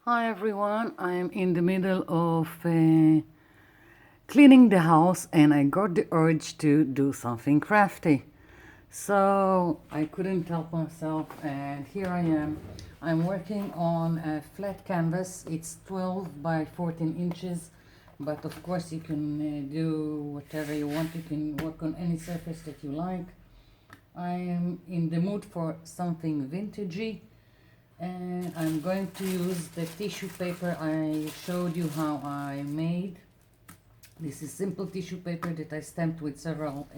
Hi everyone, I'm in the middle of cleaning the house and I got the urge to do something crafty. So I couldn't help myself and here I am. I'm working on a flat canvas. It's 12 by 14 inches, but of course you can do whatever you want. You can work on any surface that you like. I am in the mood for something vintagey and I'm going to use the tissue paper I showed you how I made. This is simple tissue paper that I stamped with several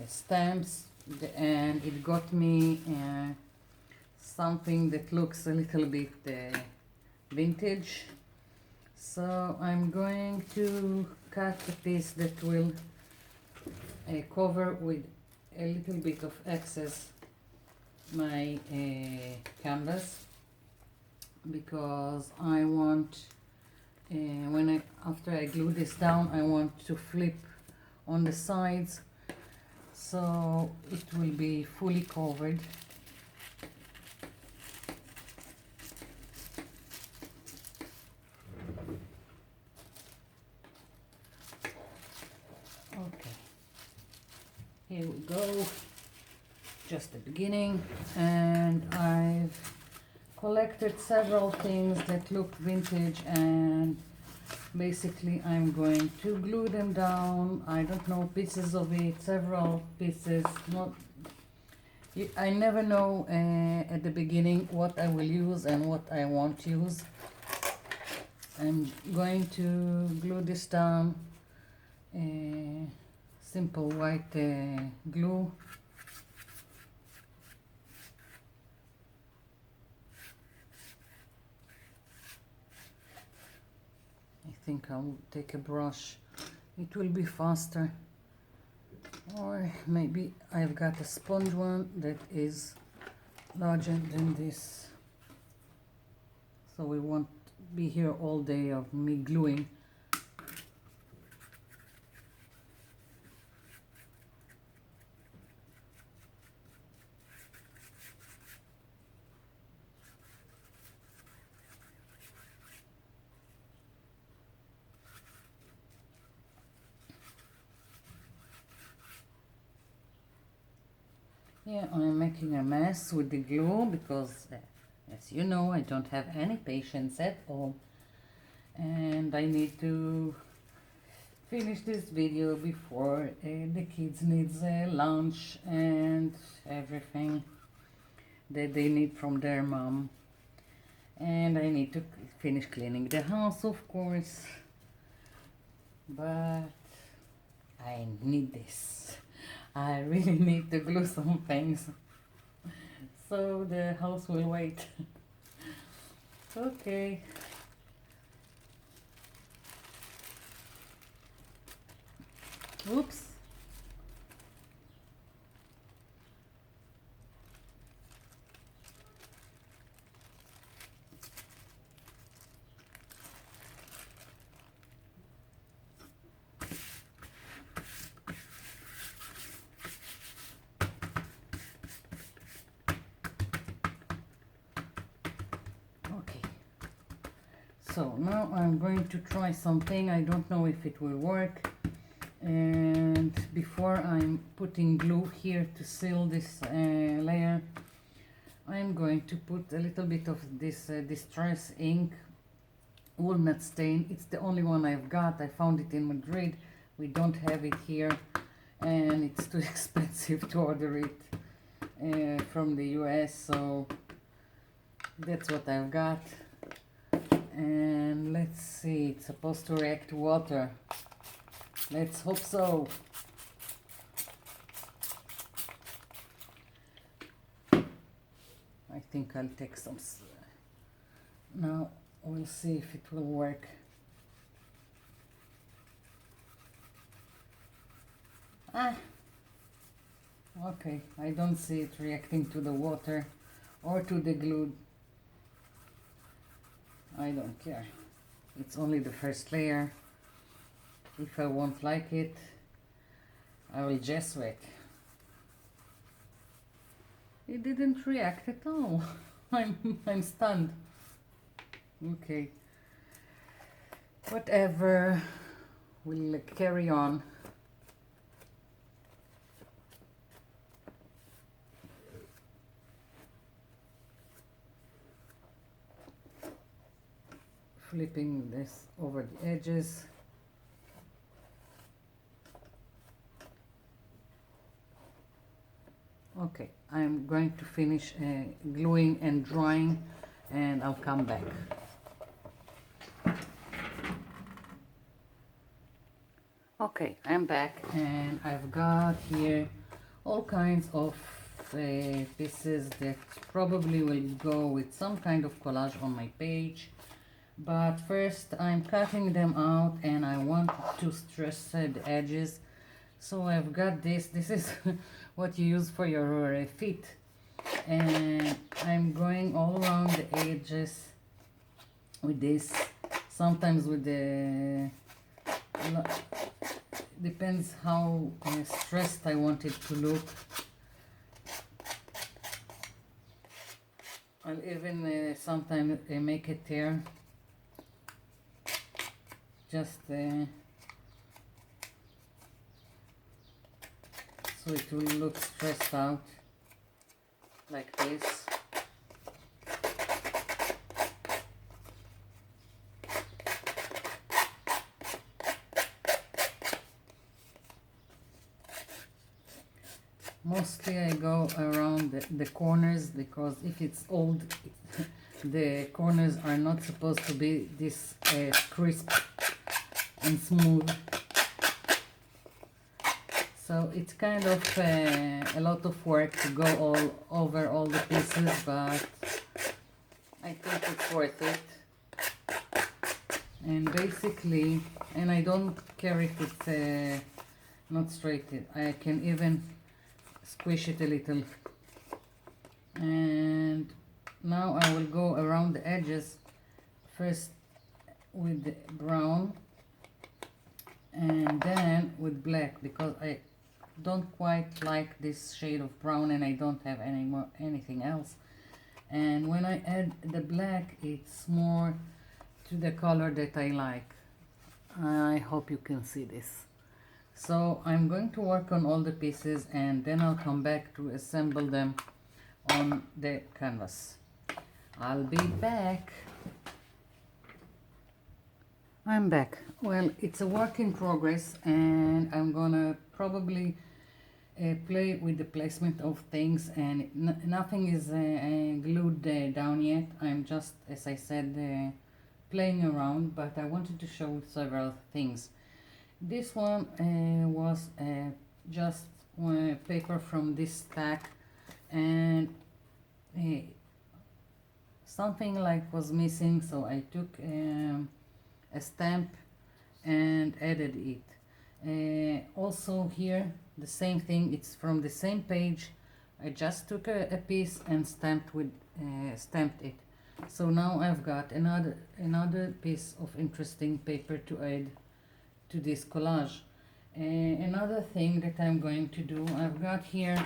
stamps, and it got me something that looks a little bit vintage. So I'm going to cut a piece that will cover with a little bit of excess my canvas, because I want after I glue this down, I want to flip on the sides so it will be fully covered. Okay, here we go. Just the beginning, and I've collected several things that look vintage, and basically I'm going to glue them down. I don't know, pieces of it, several pieces. Not, I never know at the beginning what I will use and what I won't use. I'm going to glue this down, simple white glue. I think I'll take a brush, it will be faster, or maybe I've got a sponge one that is larger than this, so we won't be here all day of me gluing. Yeah, I'm making a mess with the glue because, as you know, I don't have any patience at all. And I need to finish this video before the kids needs lunch and everything that they need from their mom. And I need to finish cleaning the house, of course. But I need this. I really need to glue some things, so the house will wait. Okay. Oops. Okay. So now I'm going to try something. I don't know if it will work. And before I'm putting glue here to seal this layer, I'm going to put a little bit of this distress ink, walnut stain. It's the only one I've got. I found it in Madrid. We don't have it here, and it's too expensive to order it from the US, so that's what I've got. And let's see, it's supposed to react to water. Let's hope so. I think I'll take some. Now we'll see if it will work. Okay, I don't see it reacting to the water or to the glue. I don't care. It's only the first layer. If I won't like it, I will just wait. It didn't react at all. I'm stunned. Okay, whatever, we'll carry on. Flipping this over the edges. Okay, I'm going to finish gluing and drawing, and I'll come back. Okay, I'm back, and I've got here all kinds of pieces that probably will go with some kind of collage on my page. But first I'm cutting them out, and I want to stress the edges. So I've got this is what you use for your feet, and I'm going all around the edges with this, sometimes with the, depends how stressed I want it to look. I'll even sometimes make a tear, just so it will look stressed out, like this. Mostly I go around the corners, because if it's old, the corners are not supposed to be this crisp and smooth. So it's kind of a lot of work to go all over all the pieces, but I think it's worth it. And basically, and I don't care if it's not straight, I can even squish it a little. And now I will go around the edges, first with the brown and then with black, because I don't quite like this shade of brown and I don't have anything else. And when I add the black, it's more to the color that I like. I hope you can see this. So I'm going to work on all the pieces, and then I'll come back to assemble them on the canvas. I'll be back. I'm back. Well, it's a work in progress, and I'm gonna probably play with the placement of things, and nothing is glued down yet. I'm just, as I said, playing around, but I wanted to show several things. This one was just paper from this stack, and something like was missing, so I took a stamp and added it. Also here the same thing, it's from the same page. I just took a piece and stamped it. So now I've got another piece of interesting paper to add to this collage. Another thing that I'm going to do, I've got here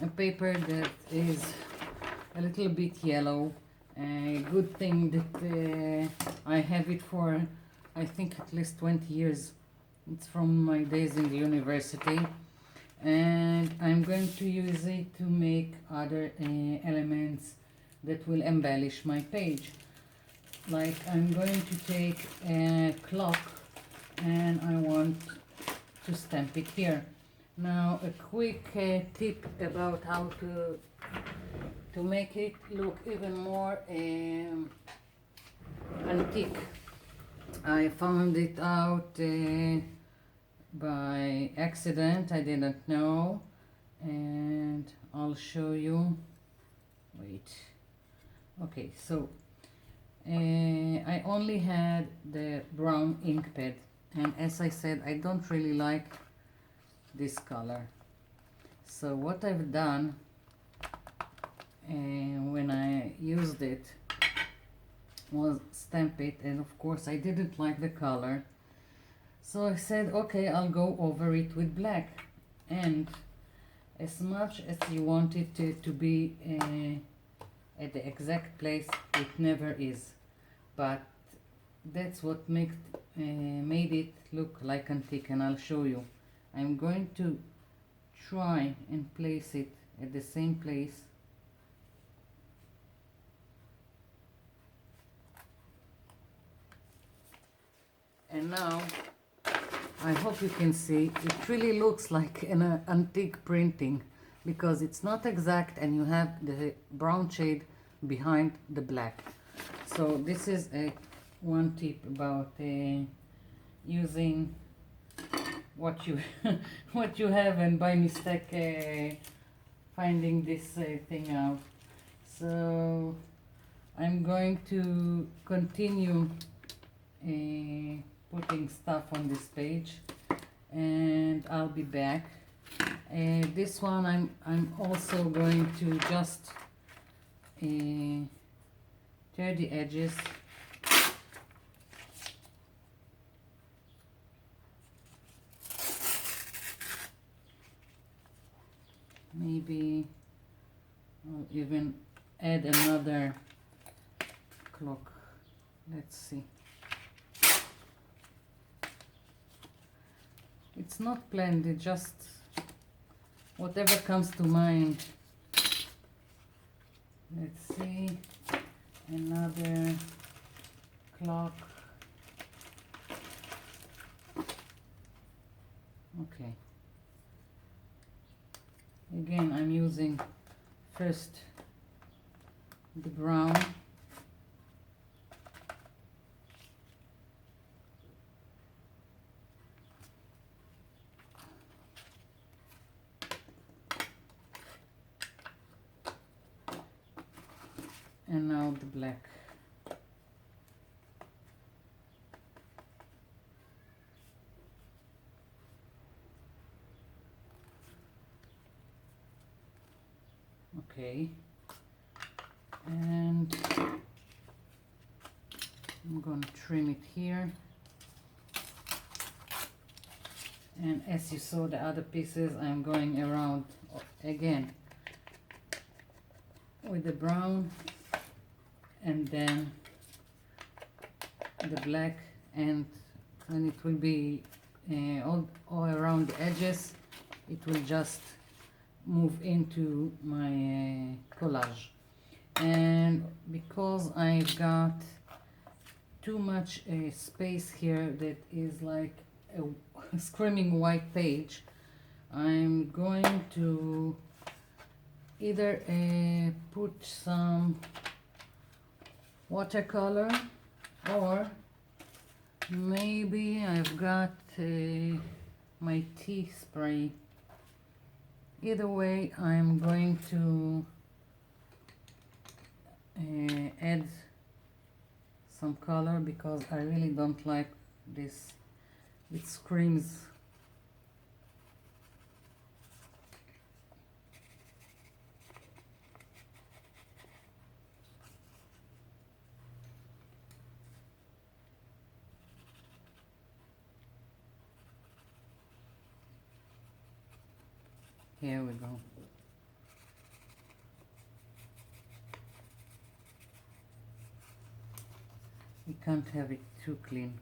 a paper that is a little bit yellow. A good thing that I have it for, I think, at least 20 years. It's from my days in the university, and I'm going to use it to make other elements that will embellish my page. Like, I'm going to take a clock and I want to stamp it here. Now a quick tip about how to make it look even more antique. I found it out by accident. I didn't know, and I'll show you. Wait. Okay, so I only had the brown ink pad, and as I said, I don't really like this color. So what I've done when I used it was stamp it, and of course I didn't like the color, so I said, okay, I'll go over it with black. And as much as you want it to be at the exact place, it never is. but that's what made it look like antique, and I'll show you. I'm going to try and place it at the same place. And now I hope you can see it really looks like an antique printing, because it's not exact and you have the brown shade behind the black. So this is one tip about using what you what you have, and by mistake finding this thing out. So I'm going to continue putting stuff on this page, and I'll be back. This one I'm also going to just tear the edges. Maybe I'll even add another clock. Let's see. It's not planned, it just whatever comes to mind. Let's see, another clock. Okay. Again, I'm using first the brown. And now the black. Okay, and I'm going to trim it here. And as you saw the other pieces, I'm going around again with the brown, and then the black, and when it will be all around the edges, it will just move into my collage. And because I've got too much space here that is like a screaming white page, I'm going to either put some watercolor, or maybe I've got my tea spray. Either way, I'm going to add some color, because I really don't like this. It screams. Here we go. We can't have it too clean.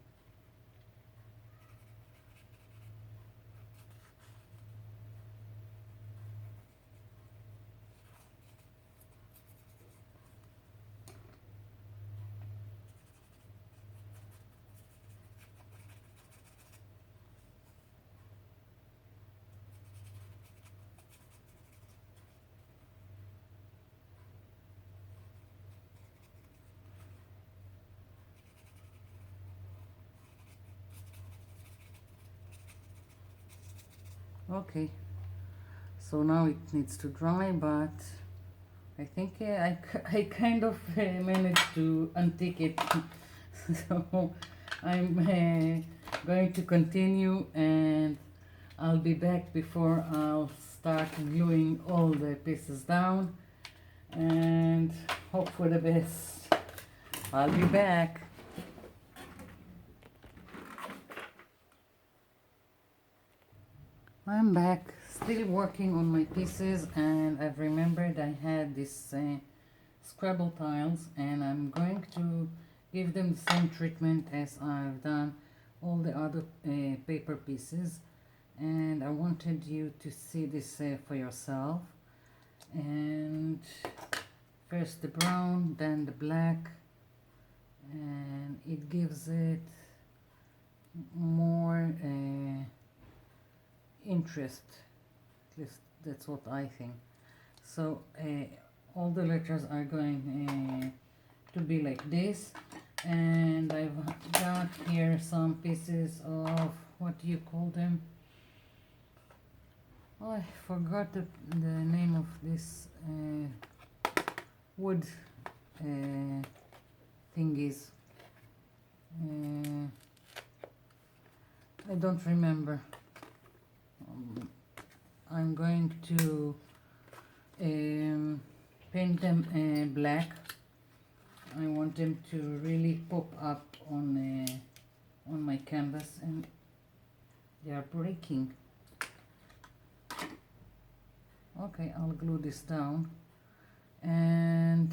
Okay, so now it needs to dry, but I think I kind of managed to untick it. So I'm going to continue, and I'll be back before I'll start gluing all the pieces down, and hope for the best. I'll be back. I'm back, still working on my pieces, and I've remembered I had this Scrabble tiles, and I'm going to give them the same treatment as I've done all the other paper pieces, and I wanted you to see this for yourself. And first the brown, then the black, and it gives it more interest. At least that's what I think. So all the letters are going to be like this, and I've got here some pieces of, what do you call them? Oh, I forgot the name of this wood thingies. I don't remember. I'm going to paint them black. I want them to really pop up on my canvas, and they are breaking. Okay, I'll glue this down, and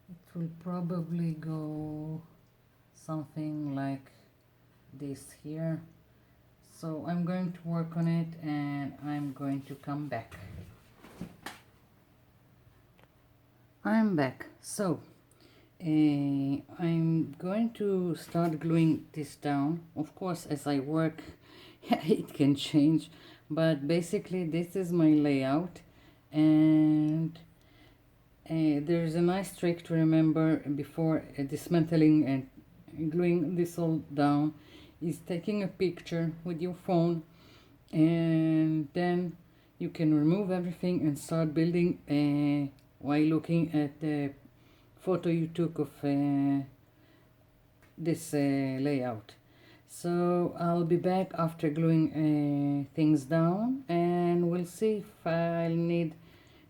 it will probably go something like this here. So I'm going to work on it, and I'm going to come back. I'm back. So I'm going to start gluing this down. Of course, as I work it can change, but basically this is my layout, and there's a nice trick to remember before dismantling and gluing this all down, is taking a picture with your phone, and then you can remove everything and start building while looking at the photo you took of this layout. So I'll be back after gluing things down, and we'll see if I'll need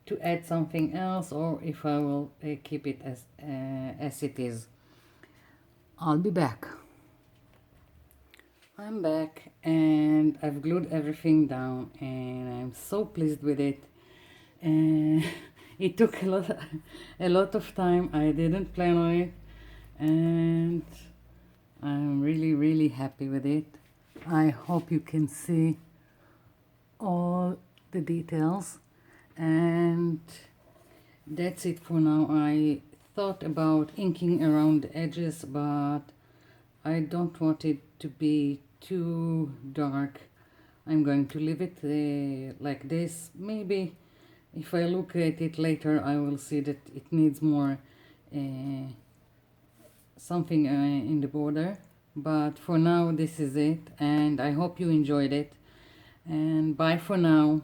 to add something else or if I will keep it as it is. I'll be back. I'm back, and I've glued everything down, and I'm so pleased with it. And it took a lot of time. I didn't plan on it, and I'm really happy with it. I hope you can see all the details, and that's it for now. I thought about inking around the edges, but I don't want it to be too dark. I'm going to leave it like this. Maybe if I look at it later, I will see that it needs more something in the border. But for now, this is it, and I hope you enjoyed it. And bye for now.